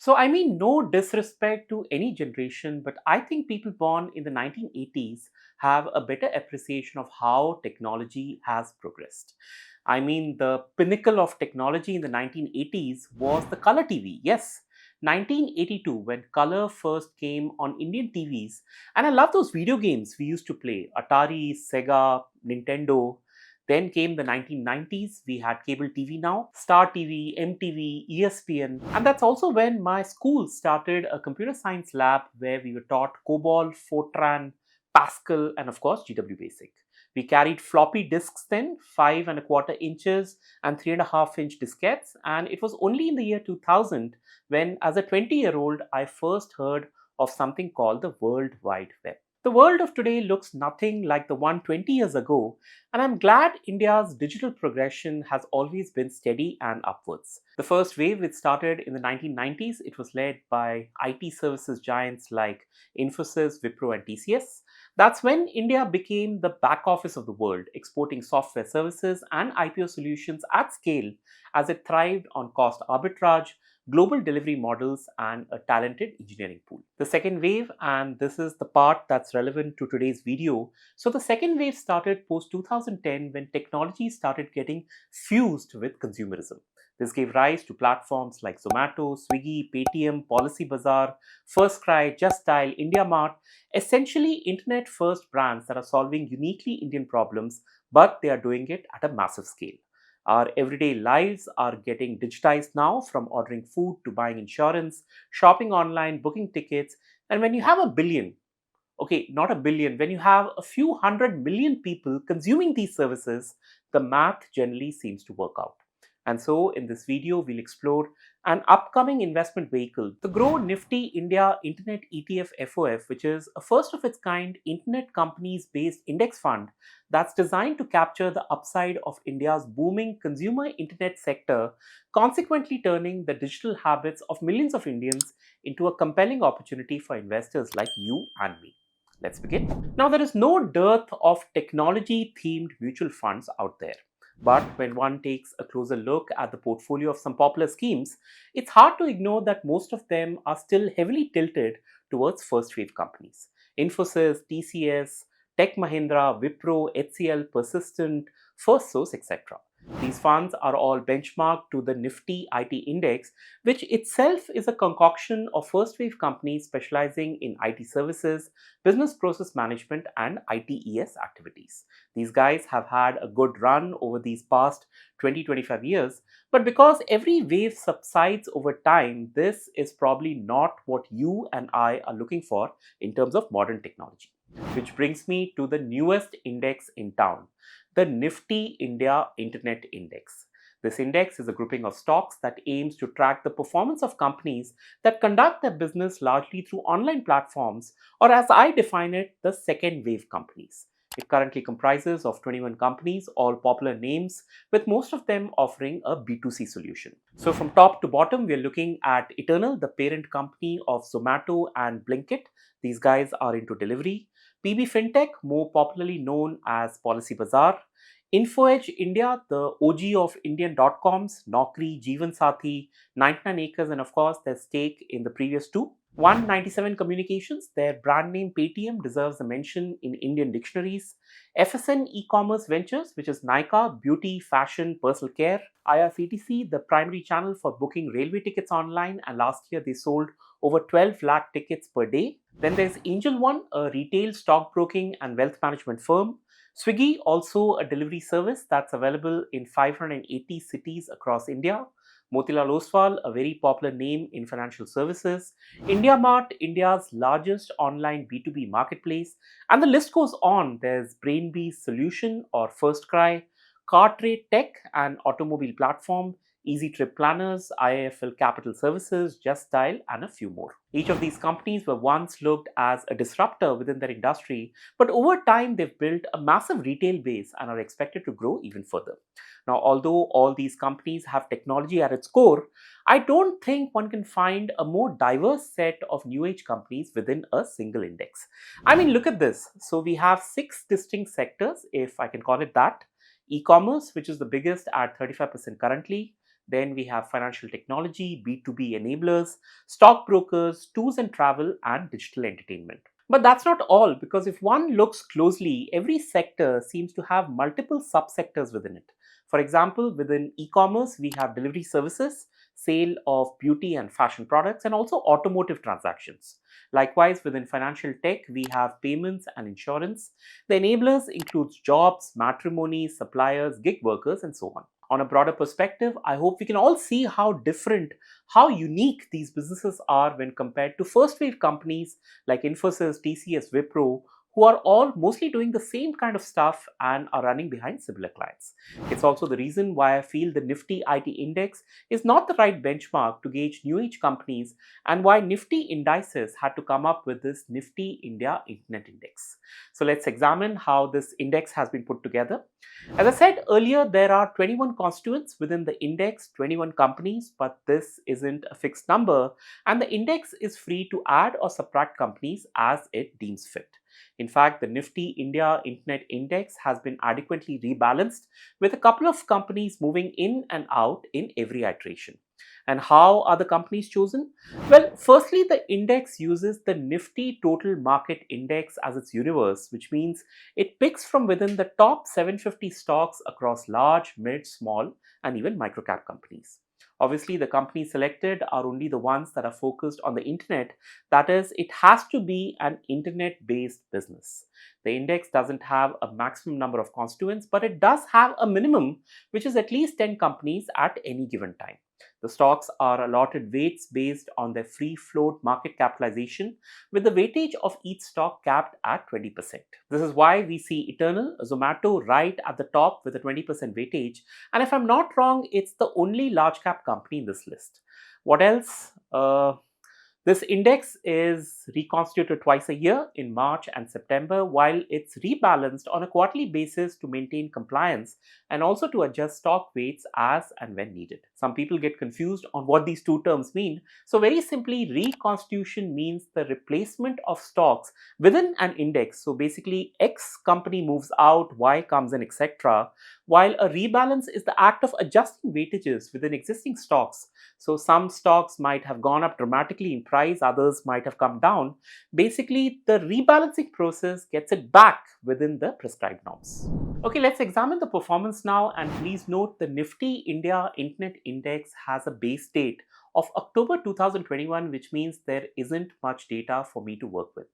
So, I mean, no disrespect to any generation, but I think people born in the 1980s have a better appreciation of how technology has progressed. I mean, the pinnacle of technology in the 1980s was the color TV. Yes, 1982, when color first came on Indian TVs. And I love those video games we used to play Atari, Sega, Nintendo. Then came the 1990s. We had cable TV now, Star TV, MTV, ESPN. And that's also when my school started a computer science lab where we were taught COBOL, Fortran, Pascal, and of course GW Basic. We carried floppy disks then, 5.25 inches and 3.5-inch diskettes. And it was only in the year 2000 when, as a 20-year-old, I first heard of something called the World Wide Web. The world of today looks nothing like the one 20 years ago, and I'm glad India's digital progression has always been steady and upwards. The first wave, it started in the 1990s. It was led by IT services giants like Infosys, Wipro, and TCS. That's when India became the back office of the world, exporting software services and IPO solutions at scale as it thrived on cost arbitrage, global delivery models, and a talented engineering pool. The second wave, and this is the part that's relevant to today's video. So the second wave started post 2010 when technology started getting fused with consumerism. This gave rise to platforms like Zomato, Swiggy, Paytm, PolicyBazaar, FirstCry, Justdial, IndiaMART, essentially internet first brands that are solving uniquely Indian problems, but they are doing it at a massive scale. Our everyday lives are getting digitized now, from ordering food to buying insurance, shopping online, booking tickets. And when you have a billion, okay, not a billion, when you have a few 100 million people consuming these services, the math generally seems to work out. And so in this video, we'll explore an upcoming investment vehicle, the Grow Nifty India Internet ETF FOF, which is a first of its kind internet companies based index fund that's designed to capture the upside of India's booming consumer internet sector, consequently turning the digital habits of millions of Indians into a compelling opportunity for investors like you and me. Let's begin. Now, there is no dearth of technology themed mutual funds out there. But when one takes a closer look at the portfolio of some popular schemes, it's hard to ignore that most of them are still heavily tilted towards first wave companies. Infosys, TCS, Tech Mahindra, Wipro, HCL, Persistent, FirstSource, etc. These funds are all benchmarked to the Nifty IT Index, which itself is a concoction of first wave companies specializing in IT services, business process management, and ITES activities. These guys have had a good run over these past 20-25 years, but because every wave subsides over time, this is probably not what you and I are looking for in terms of modern technology. Which brings me to the newest index in town, the Nifty India Internet Index. This index is a grouping of stocks that aims to track the performance of companies that conduct their business largely through online platforms, or as I define it, the second wave companies. It currently comprises of 21 companies, all popular names, with most of them offering a B2C solution. So from top to bottom, we are looking at Eternal, the parent company of Zomato and Blinkit. These guys are into delivery. PB Fintech, more popularly known as PolicyBazaar. InfoEdge India, the OG of Indian dot-coms, Naukri, Jeevan Sathi, 99 Acres, and of course their stake in the previous two. 197 Communications, their brand name Paytm deserves a mention in Indian dictionaries. FSN E-Commerce Ventures, which is Nykaa, beauty, fashion, personal care. IRCTC, the primary channel for booking railway tickets online, and last year they sold over 12 lakh tickets per day. Then there's Angel One, a retail stockbroking and wealth management firm. Swiggy, also a delivery service that's available in 580 cities across India. Motilal Oswal, a very popular name in financial services. IndiaMART, India's largest online B2B marketplace. And the list goes on. There's Brainbees Solution or FirstCry, Cartrade Tech, an automobile platform, Easy Trip Planners, IIFL Capital Services, Justdial, and a few more. Each of these companies were once looked as a disruptor within their industry, but over time they've built a massive retail base and are expected to grow even further. Now, although all these companies have technology at its core, I don't think one can find a more diverse set of new age companies within a single index. I mean, look at this. So we have 6 distinct sectors, if I can call it that. E-commerce, which is the biggest at 35% currently. Then we have financial technology, B2B enablers, stockbrokers, tours and travel, and digital entertainment. But that's not all, because if one looks closely, every sector seems to have multiple subsectors within it. For example, within e-commerce, we have delivery services, sale of beauty and fashion products, and also automotive transactions. Likewise, within financial tech, we have payments and insurance. The enablers includes jobs, matrimony, suppliers, gig workers, and so on. On a broader perspective, I hope we can all see how different, how unique these businesses are when compared to first wave companies like Infosys, TCS, Wipro, who are all mostly doing the same kind of stuff and are running behind similar clients. It's also the reason why I feel the Nifty IT Index is not the right benchmark to gauge new age companies, and why Nifty indices had to come up with this Nifty India Internet Index. So let's examine how this index has been put together. As I said earlier, there are 21 constituents within the index, 21 companies, but this isn't a fixed number, and the index is free to add or subtract companies as it deems fit. In fact, the Nifty India Internet Index has been adequately rebalanced, with a couple of companies moving in and out in every iteration. And how are the companies chosen? Well, firstly, the index uses the Nifty Total Market Index as its universe, which means it picks from within the top 750 stocks across large, mid, small, and even microcap companies. Obviously, the companies selected are only the ones that are focused on the internet. That is, it has to be an internet-based business. The index doesn't have a maximum number of constituents, but it does have a minimum, which is at least 10 companies at any given time. The stocks are allotted weights based on their free float market capitalization, with the weightage of each stock capped at 20%. This is why we see Eternal, Zomato right at the top with a 20% weightage. And if I'm not wrong, it's the only large cap company in this list. What else? This index is reconstituted twice a year in March and September, while it's rebalanced on a quarterly basis to maintain compliance and also to adjust stock weights as and when needed. Some people get confused on what these two terms mean. So very simply, reconstitution means the replacement of stocks within an index. So basically, X company moves out, Y comes in, etc. While a rebalance is the act of adjusting weightages within existing stocks. So some stocks might have gone up dramatically in price, others might have come down. Basically, the rebalancing process gets it back within the prescribed norms. Okay, let's examine the performance now, and please note the Nifty India Internet Index has a base date of October 2021, which means there isn't much data for me to work with.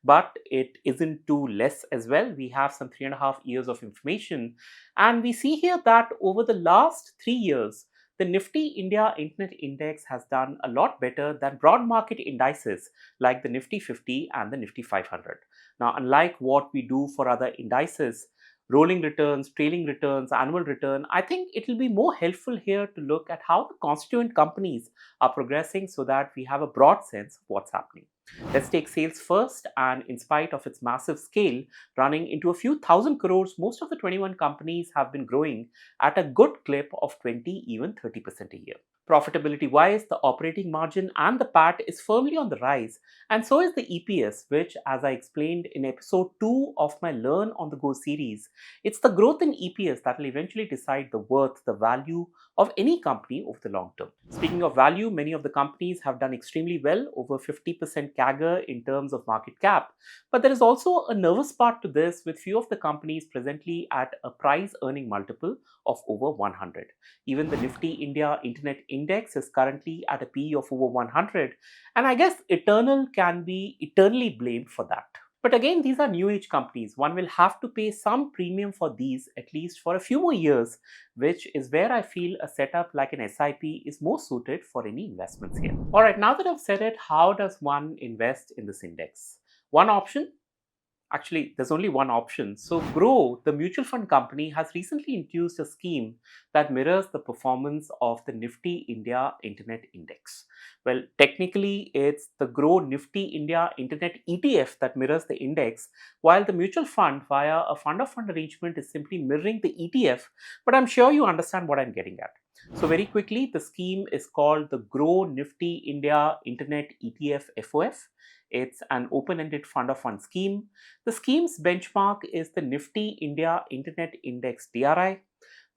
But it isn't too less as well. We have some 3.5 years of information, and we see here that over the last 3 years, the Nifty India Internet Index has done a lot better than broad market indices like the Nifty 50 and the Nifty 500. Now, unlike what we do for other indices, rolling returns, trailing returns, annual return, I think it will be more helpful here to look at how the constituent companies are progressing so that we have a broad sense of what's happening. Let's take sales first, and in spite of its massive scale, running into a few thousand crores, most of the 21 companies have been growing at a good clip of 20, even 30% a year. Profitability wise, the operating margin and the PAT is firmly on the rise, and so is the EPS, which, as I explained in episode 2 of my Learn on the Go series, it's the growth in EPS that will eventually decide the worth, the value of any company over the long term. Speaking of value, many of the companies have done extremely well, over 50% CAGR in terms of market cap. But there is also a nervous part to this, with few of the companies presently at a price earning multiple of over 100. Even the Nifty India Internet Index is currently at a PE of over 100, and I guess Eternal can be eternally blamed for that. But again, these are new age companies. One will have to pay some premium for these at least for a few more years, which is where I feel a setup like an SIP is more suited for any investments here. All right, now that I've said it, how does one invest in this index? One option. Actually, there's only one option. So Grow, the mutual fund company, has recently introduced a scheme that mirrors the performance of the Nifty India Internet Index. Well, technically, it's the Grow Nifty India Internet ETF that mirrors the index, while the mutual fund via a fund of fund arrangement is simply mirroring the ETF, but I'm sure you understand what I'm getting at. So very quickly, the scheme is called the Grow Nifty India Internet ETF FOF. It's an open-ended fund of fund scheme. The scheme's benchmark is the Nifty India Internet Index DRI.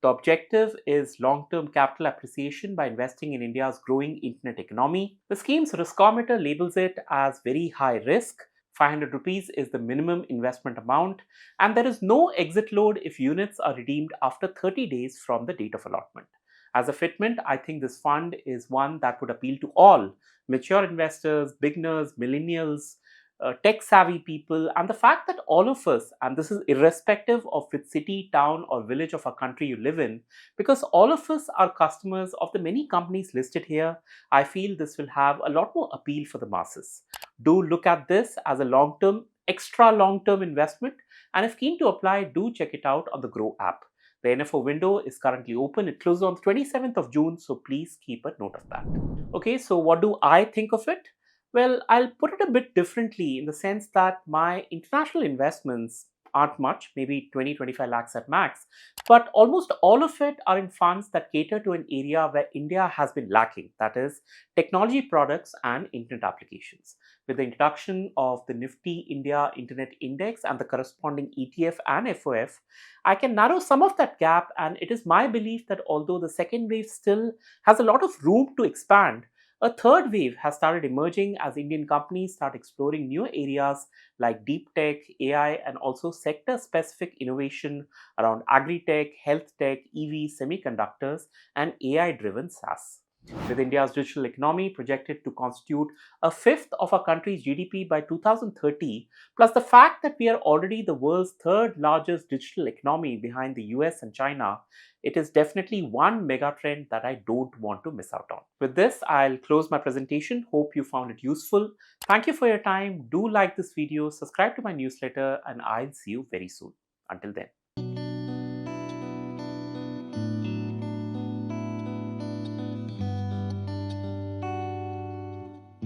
The objective is long-term capital appreciation by investing in India's growing internet economy. The scheme's riskometer labels it as very high risk. 500 rupees is the minimum investment amount, and there is no exit load if units are redeemed after 30 days from the date of allotment. As a fitment, I think this fund is one that would appeal to all mature investors, beginners, millennials, tech savvy people, and the fact that all of us, and this is irrespective of which city, town, or village of our country you live in, because all of us are customers of the many companies listed here, I feel this will have a lot more appeal for the masses. Do look at this as a long term, extra long term investment, and if keen to apply, do check it out on the Grow app. The NFO window is currently open. It closed on the 27th of June, so please keep a note of that. Okay, so what do I think of it? Well, I'll put it a bit differently in the sense that my international investments aren't much, maybe 20-25 lakhs at max, but almost all of it are in funds that cater to an area where India has been lacking, that is, technology products and internet applications. With the introduction of the Nifty India Internet Index and the corresponding ETF and FOF, I can narrow some of that gap, and it is my belief that although the second wave still has a lot of room to expand, a third wave has started emerging as Indian companies start exploring new areas like deep tech, AI, and also sector-specific innovation around agri-tech, health tech, EV, semiconductors, and AI-driven SaaS. With India's digital economy projected to constitute a fifth of our country's GDP by 2030, plus the fact that we are already the world's third largest digital economy behind the US and China, it is definitely one megatrend that I don't want to miss out on. With this, I'll close my presentation. Hope you found it useful. Thank you for your time. Do like this video, subscribe to my newsletter, and I'll see you very soon. Until then.